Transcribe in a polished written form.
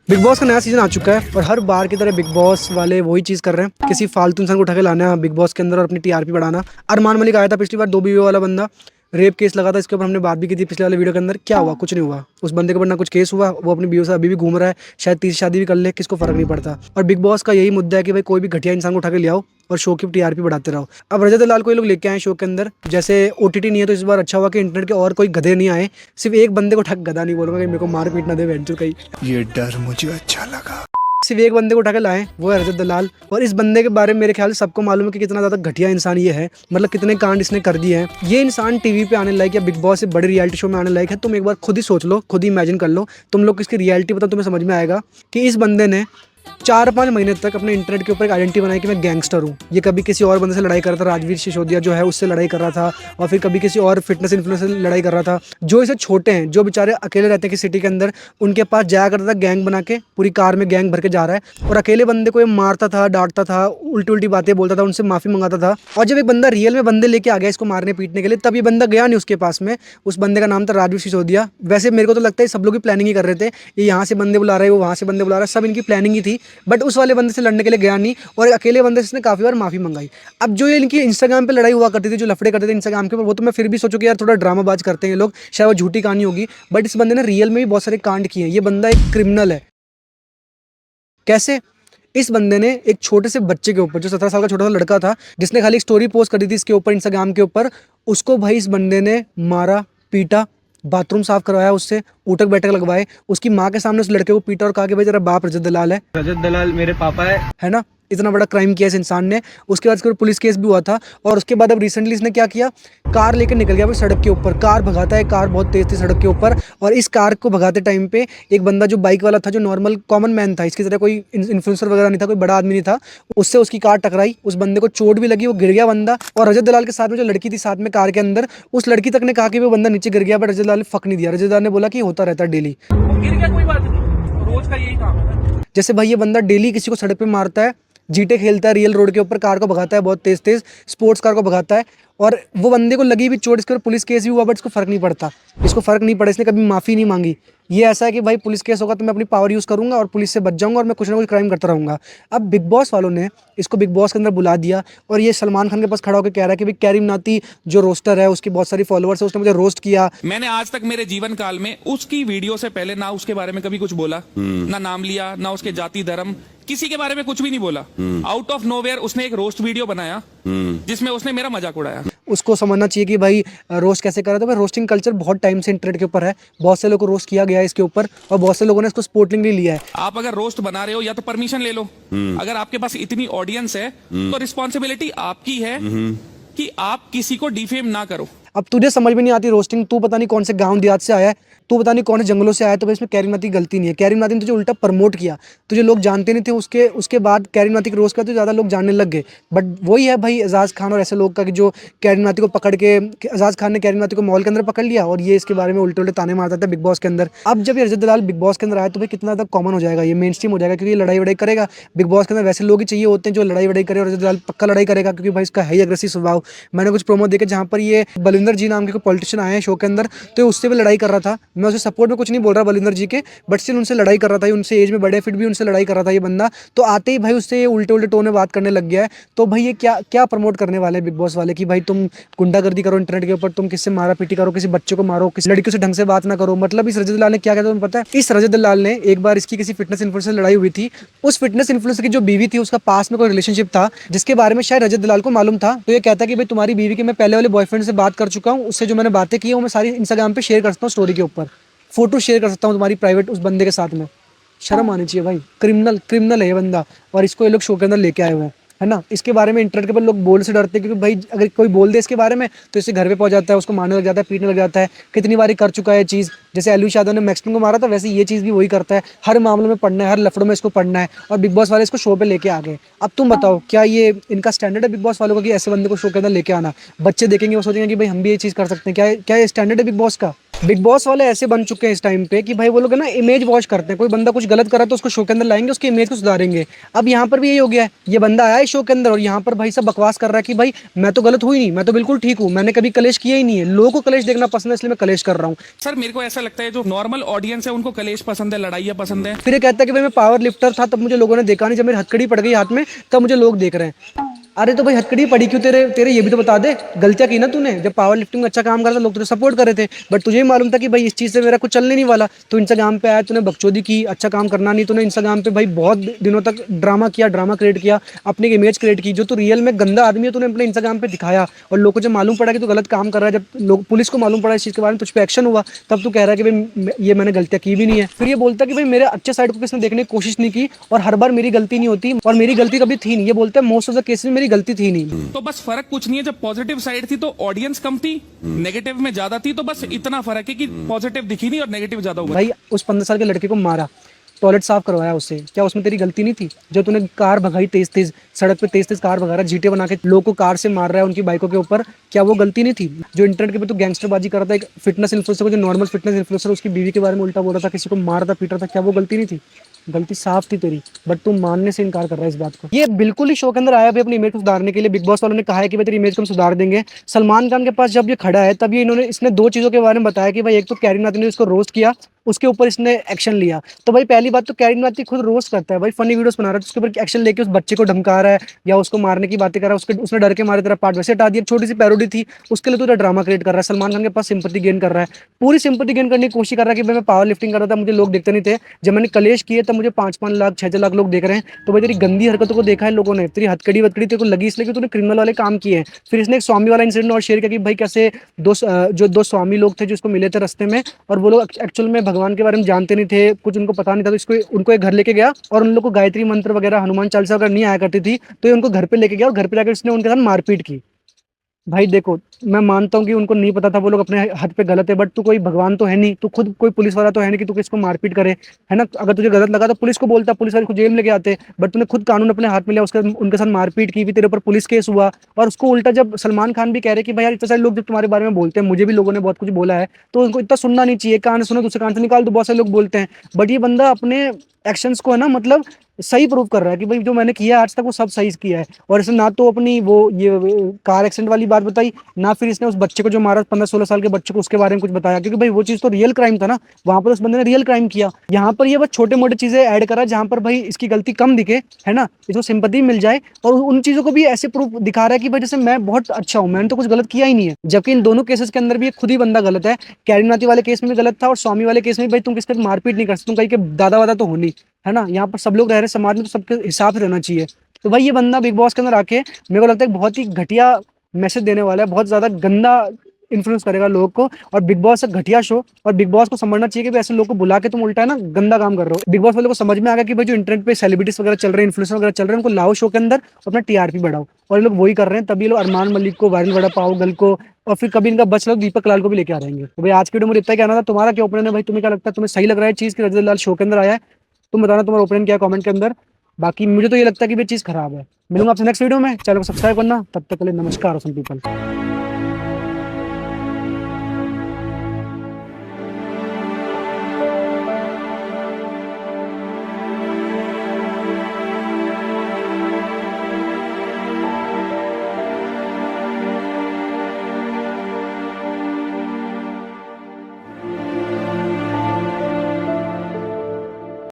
Big boss का नया season आ चुका है और हर बार की तरह बिग बॉस वाले वही चीज कर रहे हैं, किसी फालतू इंसान को उठा के लाना बिग बॉस के अंदर और अपनी टीआरपी बढ़ाना। अरमान मलिक आया था पिछली बार, 2 बीवी वाला बंदा, रेप केस लगा था, इसके ऊपर हमने बात भी की थी पिछले वाले वीडियो के अंदर। क्या हुआ? कुछ नहीं हुआ। उस बंदे के ऊपर ना कुछ केस हुआ, वो अपनी बीवी से अभी भी घूम रहा है, शायद तीसरी शादी भी कर ले, किसको फर्क नहीं पड़ता। और बिग बॉस का यही मुद्दा है कि भाई कोई भी घटिया इंसान को उठा के ले आओ और शो की टीआरपी बढ़ाते रहो। अब रजत दलाल को ये लोग लेके आए शो के अंदर, जैसे ओटीटी नहीं है तो इस बार अच्छा हुआ कि इंटरनेट के और कोई गधे नहीं आए। सिर्फ एक बंदे को उठा के, गधा नहीं बोलूंगा कि मेरे को मार पीट ना दे वेंचर कहीं, ये डर मुझे अच्छा लगा। सिर्फ एक बंदे को उठा के लाए, वो है रजत दलाल। और इस बंदे के बारे में मेरे ख्याल से सबको मालूम है कि कितना ज़्यादा घटिया इंसान ये है, मतलब कितने कांड इसने कर दिए हैं। ये इंसान टीवी पे आने लायक या बिग बॉस से बड़े रियलिटी शो में आने लायक है। तुम एक बार खुद ही सोच लो, खुद ही इमेजिन कर लो, तुम लोग इसकी रियलिटी पता तुम्हें समझ में आएगा कि इस बंदे ने 4-5 महीने तक अपने इंटरनेट के ऊपर एक आइडेंटिटी बनाई कि मैं गैंगस्टर हूँ। ये कभी किसी और बंदे से लड़ाई कर रहा था, राजवीर सिसोदिया जो है उससे लड़ाई कर रहा था, और फिर कभी किसी और फिटनेस इन्फ्लुएंसर से लड़ाई कर रहा था। जो इसे छोटे हैं, जो बेचारे अकेले रहते हैं कि सिटी के अंदर, उनके पास जाया करता था गैंग बना के, पूरी कार में गैंग भर के जा रहा है, और अकेले बंदे को ये मारता था, डांटता था, उल्टी उल्टी बातें बोलता था, उनसे माफी मंगाता था। और जब एक बंदा रियल में बंदे लेके आ गया इसको मारने पीटने के लिए, तब ये बंदा गया नहीं उसके पास में। उस बंदे का नाम था राजवीर सिसोदिया। वैसे मेरे को तो लगता है सब लोग ही प्लानिंग ही कर रहे थे, ये यहाँ से बंदे बुला रहे हैं, वो वहाँ से बंदे बुला रहा है, सब इनकी प्लानिंग ही थी। बट उस वाले बंदे से लड़ने के लिए गया नहीं, और अकेले बंदे से इसने काफी बार माफी मंगाई। अब जो ये इनकी इंस्टाग्राम पे लड़ाई हुआ करती थी, जो लफड़े करते थे इंस्टाग्राम के ऊपर, वो तो मैं फिर भी सोचूं कि यार थोड़ा ड्रामाबाज करते हैं ये लोग, शायद वो झूठी कहानी होगी। बट इस बंदे ने रियल में भी बहुत सारे कांड किए हैं। ये बंदा एक क्रिमिनल है। कैसे? इस बंदे ने एक छोटे से बच्चे के ऊपर, जो 17 साल का छोटा सा लड़का था, जिसने खाली एक स्टोरी पोस्ट करी थी इसके ऊपर इंस्टाग्राम के ऊपर, उसको भाई इस बंदे ने मारा, पीटा, बाथरूम साफ करवाया, उससे उठक बैठक लगवाए, उसकी माँ के सामने उस लड़के को पीटा और कहा कि भाई तेरा बाप रजत दलाल है, रजत दलाल मेरे पापा है ना। इतना बड़ा क्राइम किया इस इंसान ने। उसके बाद इसके ऊपर पुलिस केस भी हुआ था, और उसके बाद अब रिसेंटली इसने क्या किया, कार लेकर निकल गया भाई सड़क के ऊपर। कार भगाता है, कार बहुत तेज थी सड़क के ऊपर, और इस कार को भगाते टाइम पे एक बंदा जो बाइक वाला था, जो नॉर्मल कॉमन मैन था, इसकी तरह कोई इन्फ्लुएंसर वगैरह नहीं था, कोई बड़ा आदमी नहीं था, उससे उसकी कार टकराई, उस बंदे को चोट भी लगी, वो गिर गया बंदा। और रजत दलाल के साथ में जो लड़की थी साथ में कार के अंदर, उस लड़की तक ने कहा कि वो बंदा नीचे गिर गया, बट रजत दलाल ने फक नहीं दिया। रजत दलाल ने बोला कि होता रहता है डेली, गिर गया कोई बात नहीं, रोज का यही काम है। जैसे भाई ये बंदा डेली किसी को सड़क पे मारता है, जीटे खेलता है रियल रोड के ऊपर, कार को भगाता है बहुत तेज तेज, स्पोर्ट्स कार को भगाता है, और वो बंदे को लगी भी चोट, इसके ऊपर पुलिस केस भी हुआ, बट इसको फर्क नहीं पड़ता, इसको फर्क नहीं पड़ा, इसने कभी माफी नहीं मांगी। ये ऐसा है कि भाई पुलिस केस होगा तो मैं अपनी पावर यूज करूंगा और पुलिस से बच जाऊंगा और मैं कुछ ना कुछ क्राइम करता रहूंगा। अब बिग बॉस वालों ने इसको बिग बॉस के अंदर बुला दिया, और ये सलमान खान के पास खड़ा होकर कह रहा है कि भाई कैरी नाती जो रोस्टर है, उसकी बहुत सारी फॉलोअर्स है, उसने मुझे रोस्ट किया। मैंने आज तक मेरे जीवन काल में उसकी वीडियो से पहले ना उसके बारे में कभी कुछ बोला, ना नाम लिया, ना उसके जाति धर्म, किसी के बारे में कुछ भी नहीं बोला। आउट ऑफ नोवेयर उसने एक रोस्ट वीडियो बनाया जिसमें उसने मेरा मजाक उड़ाया। उसको समझना चाहिए कि भाई रोस्ट कैसे करा। तो भाई रोस्टिंग कल्चर बहुत टाइम से इंटरनेट के ऊपर है, बहुत से लोगों को रोस्ट किया गया है इसके ऊपर, और बहुत से लोगों ने इसको स्पोर्टिंगली लिया है। आप अगर रोस्ट बना रहे हो या तो परमिशन ले लो, अगर आपके पास इतनी ऑडियंस है तो रिस्पॉन्सिबिलिटी आपकी है कि आप किसी को डिफेम ना करो। अब तुझे समझ में नहीं आती रोस्टिंग, तू पता नहीं कौन से गांव देहात से आया है, तू पता नहीं कौन से जंगलों से आया है, तो भाई इसमें कैरी नाती की गलती नहीं है। कैरी नाती ने तुझे उल्टा प्रमोट किया, तुझे लोग जानते नहीं थे, उसके बाद कैरी नाती की रोस्ट किया तो ज़्यादा लोग जानने लग गए। बट वही है भाई एजाज खान और ऐसे लोग का कि जो कैरी नाती को पकड़ के, एजाज खान ने कैरी नाती को मॉल के अंदर पकड़ लिया और ये इसके बारे में उल्टे उल्टे ताने मारता था बिग बॉस के अंदर। अब जब ये रजत दलाल बिग बॉस के अंदर आया तो भाई कितना ज़्यादा कॉमन हो जाएगा, ये मेन स्ट्रीम हो जाएगा, क्योंकि ये लड़ाई वड़ाई करेगा। बिग बॉस के अंदर वैसे लोग ही चाहिए होते हैं जो लड़ाई वड़ाई करे, और रजत दलाल पक्का लड़ाई करेगा क्योंकि भाई इसका है ही अग्रेसिव स्वभाव। मैंने कुछ प्रोमो देखे जहाँ पर ये बलविंदर जी नाम के कोई पॉलिटिशियन आए हैं शो के अंदर, तो उससे भी लड़ाई कर रहा था। मैं उसे सपोर्ट में कुछ नहीं बोल रहा बलविंदर जी के, बट स्टिल उनसे लड़ाई कर रहा था, उनसे एज में बड़े फिर भी उनसे लड़ाई कर रहा था ये बंदा। तो आते ही भाई उससे ये उल्टे उल्टे टोन में बात करने लग गया है। तो भाई ये क्या क्या प्रमोट करने वाले बिग बॉस वाले कि भाई तुम गुंडागर्दी करो इंटरनेट के ऊपर, तुम किससे मारा पीटी करो, किसी बच्चे को मारो, किसी लड़कियों से ढंग से बात ना करो। मतलब इस रजत दलाल ने क्या किया था तुम्हें पता है? इस रजत दलाल ने एक बार इसकी किसी फिटनेस इन्फ्लुएंसर से लड़ाई हुई थी। उस फिटनेस इन्फ्लुएंसर की जो बीवी थी उसका पास में कोई रिलेशनशिप था जिसके बारे में शायद रजत दलाल को मालूम था। तो ये कहता है कि भाई तुम्हारी बीवी की मैं पहले वाले बॉयफ्रेंड से बात कर चुका हूँ, उससे जो मैंने बातें की है वो मैं सारी इंस्टाग्राम पे शेयर कर सकता हूँ, स्टोरी के ऊपर फोटो शेयर कर सकता हूँ तुम्हारी प्राइवेट उस बंदे के साथ में। शर्म आनी चाहिए भाई, क्रिमिनल है ये बंदा, और इसको ये लोग शो के अंदर लेके आए हुए हैं, है ना। इसके बारे में इंटरनेट के ऊपर लोग बोल से डरते हैं क्योंकि भाई अगर कोई बोल दे इसके बारे में तो इससे घर पे पहुंच जाता है, उसको मारने लग जाता है, पीटने लग जाता है। कितनी बार कर चुका है चीज़, जैसे एलवी यादव ने मैक्सटन को मारा था, वैसे ये चीज़ भी वही करता है। हर मामले में पढ़ना है, हर लफड़ों में इसको पढ़ना है, और बिग बॉस वाले इसको शो पे लेके आ गए। अब तुम बताओ क्या ये इनका स्टैंडर्ड है बिग बॉस वालों का कि ऐसे बंदे को शो के अंदर लेके आना? बच्चे देखेंगे वो सोचेंगे कि भाई हम भी ये चीज़ कर सकते हैं। क्या ये स्टैंडर्ड है बिग बॉस का? बिग बॉस वाले ऐसे बन चुके हैं इस टाइम पे कि भाई वो लोग है ना इमेज वॉश करते हैं। कोई बंदा कुछ गलत कर रहा है तो उसको शो के अंदर लाएंगे, उसकी इमेज को सुधारेंगे। अब यहाँ पर भी यही हो गया है, ये बंदा आया है शो के अंदर और यहाँ पर भाई सब बकवास कर रहा है कि भाई मैं तो गलत हुई नहीं, मैं तो बिल्कुल ठीक हूँ, मैंने कभी कलेश किया ही नहीं है, लोगों को कलेश देखना पसंद है इसलिए मैं कलेश कर रहा हूँ। सर मेरे को ऐसा लगता है जो नॉर्मल ऑडियंस है उनको कलेश पसंद है, लड़ाइयाँ पसंद है। फिर ये कहता है कि भाई मैं पावर लिफ्टर था तब मुझे लोगों ने देखा नहीं, जब मेरी हथकड़ी पड़ गई हाथ में तब मुझे लोग देख रहे हैं। अरे तो भाई हथकड़ी पड़ी क्यों तेरे तेरे ये भी तो बता दे, गलतियां की ना तूने। जब पावर लिफ्टिंग में अच्छा काम कर रहा था लोग तुझे सपोर्ट कर रहे थे, बट तुझे ही मालूम था कि भाई इस चीज से मेरा कुछ चलने नहीं वाला। तो इंस्टाग्राम पे आया, तूने बकचोदी की, अच्छा काम करना नहीं, तूने इंस्टाग्राम पे भाई बहुत दिनों तक ड्रामा किया, ड्रामा क्रिएट किया, अपनी इमेज क्रिएट की। जो तू रियल में गंदा आदमी है तूने अपने इंस्टाग्राम पे दिखाया, और लोगों को जब मालूम पड़ा कि तू गलत काम कर रहा है, जब लोग पुलिस को मालूम पड़ा इस चीज के बारे में, तुझ पे एक्शन हुआ, तब तू कह रहा है कि भाई ये मैंने गलतियां की भी नहीं है। फिर ये बोलता है कि भाई मेरे अच्छे साइड को किसने देखने की कोशिश नहीं की, और हर बार मेरी गलती नहीं होती, और मेरी गलती कभी थी नहीं। ये बोलता है मोस्ट ऑफ द केसेस में मेरी गलती थी नहीं। तो बस फर्क कुछ नहीं है, जब पॉजिटिव साइड थी तो ऑडियंस कम थी, नेगेटिव में ज्यादा थी, तो बस इतना फर्क है कि पॉजिटिव दिखी नहीं और नेगेटिव ज्यादा हुआ। भाई उस 15 साल के लड़के को मारा, टॉयलेट साफ करवाया उससे, क्या उसमें तेरी गलती नहीं थी? जो तूने कार भगाई तेज तेज, सड़क पे तेज तेज कार भगा रहा है, जीटे बना के लोगों को कार से मार रहा है उनकी बाइकों के ऊपर, क्या वो गलती नहीं थी? जो इंटरनेट के पे तू गैंगस्टरबाजी कर रहा था, एक फिटनेस इन्फ्लुएंसर को, जो नॉर्मल फिटनेस इन्फ्लुएंसर उसकी बीवी के बारे में उल्टा बोल रहा था, किसी को मार रहा था, पीट रहा था, क्या वो गलती नहीं थी? गलती साफ थी तेरी, बट तू मानने से इनकार कर रहा है इस बात को। ये बिल्कुल ही शो के अंदर आया भी अपनी इमेज को सुधारने के लिए। बिग बॉस वालों ने कहा है कि भाई तेरी इमेज को हम सुधार देंगे। सलमान खान के पास जब ये खड़ा है तब ये इसने दो चीजों के बारे में बताया कि भाई एक तो कैरी नाती ने उसको रोस्ट किया, उसके ऊपर इसने एक्शन लिया। तो भाई पहली बात तो कैरी नाती खुद रोस्ट करता है भाई, फनी वीडियोस बना रहा है, तो उसके ऊपर एक्शन लेके उस बच्चे को धमका रहा है या उसको मारने की बातें कर रहा है, उसके उसने डर के मारे तेरा पार्ट वैसे हटा दिया, छोटी सी पैरोडी थी उसके लिए तो ड्रामा क्रिएट कर रहा है। सलमान खान के पास सिंपैथी गेन कर रहा है, पूरी सिंपैथी गेन करने की कोशिश कर रहा है कि भाई मैं पावर लिफ्टिंग कर रहा था, मुझे लोग देखते नहीं थे, जब मैंने कलेश किए तब मुझे 5-5 लाख 6-6 लाख लोग देख रहे हैं। तो भाई तेरी गंदी हरकतों को देखा है लोगों ने, तेरी हथकड़ी वथकड़ी तेरे को लगी इसलिए कि तूने क्रिमिनल वाले काम किए हैं। फिर इसने एक स्वामी वाला इंसिडेंट और शेयर किया कि भाई कैसे जो दो स्वामी लोग थे जो उसको मिले थे रास्ते में, और वो लोग एक्चुअल में भगवान के बारे में जानते नहीं थे, कुछ उनको पता नहीं था, तो इसको उनको एक घर लेके गया और उन लोग को गायत्री मंत्र वगैरह हनुमान चालीसा वगैरह नहीं आया करती थी, तो ये उनको घर पे लेके गया और घर पे जाकर इसने उनके साथ मारपीट की। भाई देखो, मैं मानता हूँ कि उनको नहीं पता था, वो लोग अपने हद पे गलत है, बट तू कोई भगवान तो है नहीं, तू खुद कोई पुलिस वाला तो है नहीं कि तू किसको मारपीट करे, है ना? अगर तुझे गलत लगा तो पुलिस को बोलता, पुलिस वाले को जेल में लेके आते, बट तूने खुद कानून अपने हाथ में लिया, उसके उनके साथ मारपीट की, भी तेरे ऊपर पुलिस केस हुआ। और उसको उल्टा जब सलमान खान भी कह रहे कि भाई यार इतने सारे लोग जब तुम्हारे बारे में बोलते हैं, मुझे भी लोगों ने बहुत कुछ बोला है, तो उनको इतना सुनना नहीं चाहिए, कान सुनो दूसरे कान से निकाल दो, बहुत सारे लोग बोलते हैं। बट ये बंदा अपने एक्शंस को है ना, मतलब सही प्रूव कर रहा है कि भाई जो मैंने किया आज तक वो सब सही किया है। और इसने ना तो अपनी वो ये कार एक्सीडेंट वाली बात बताई, ना फिर इसने उस बच्चे को जो मारा 15-16 साल के बच्चे को, उसके बारे में कुछ बताया, क्योंकि भाई वो चीज़ तो रियल क्राइम था ना, वहां पर उस बंदे ने रियल क्राइम किया। यहाँ पर ये बस छोटे मोटे चीजें ऐड करा जहां पर भाई इसकी गलती कम दिखे, है ना, इसको सिंपैथी मिल जाए, और उन चीजों को भी ऐसे प्रूफ दिखा रहा है कि भाई जैसे मैं बहुत अच्छा हूँ, मैंने तो कुछ गलत किया ही नहीं है। जबकि इन दोनों केसेस के अंदर भी खुद ही बंदा गलत है। कैरिनाती वाले केस में भी गलत था, और स्वामी वाले केस में भी भाई तुम किसके मारपीट नहीं कर सकते, तुम कहीं के दादा वादा तो हो नहीं, है ना? यहाँ पर सब लोग रह रहे समाज में, तो सबके हिसाब से रहना चाहिए। तो भाई ये बंदा बिग बॉस के अंदर आके मेरे को लगता है बहुत ही घटिया मैसेज देने वाला है, बहुत ज्यादा गंदा इन्फ्लुएंस करेगा लोगों को। और बिग बॉस एक घटिया शो, और बिग बॉस को समझना चाहिए कि भाई ऐसे लोगों को बुला के तुम उल्टा है ना गंदा काम कर रहे हो। बिग बॉस वालों को समझ में आ गया कि भाई जो इंटरनेट पे सेलिब्रिटीज वगैरह चल रहे हैं, इन्फ्लुएंसर वगैरह चल रहे हैं, उनको लाओ शो के अंदर, अपना टीआरपी बढ़ाओ, और ये लोग वही कर रहे हैं। तभी ये लोग अरमान मलिक को, वायरल वड़ा पाओ गल को, और फिर कभी इनका बच लो दीपक लाल को भी लेके आ जाएंगे। तो भाई आज के वीडियो में इतना ही कहना था। तुम्हारा क्या ओपिनियन है भाई? तुम्हें क्या लगता है, तुम्हें सही लग रहा है चीज कि रजत लाल शो के अंदर आया है? तुम बताना तुम्हारा ओपिनियन क्या है कमेंट के अंदर। बाकी मुझे तो ये लगता है कि ये चीज़ खराब है। मिलूंगा आपसे नेक्स्ट वीडियो में, चैनल को सब्सक्राइब करना, तब तक के लिए नमस्कार पीपल।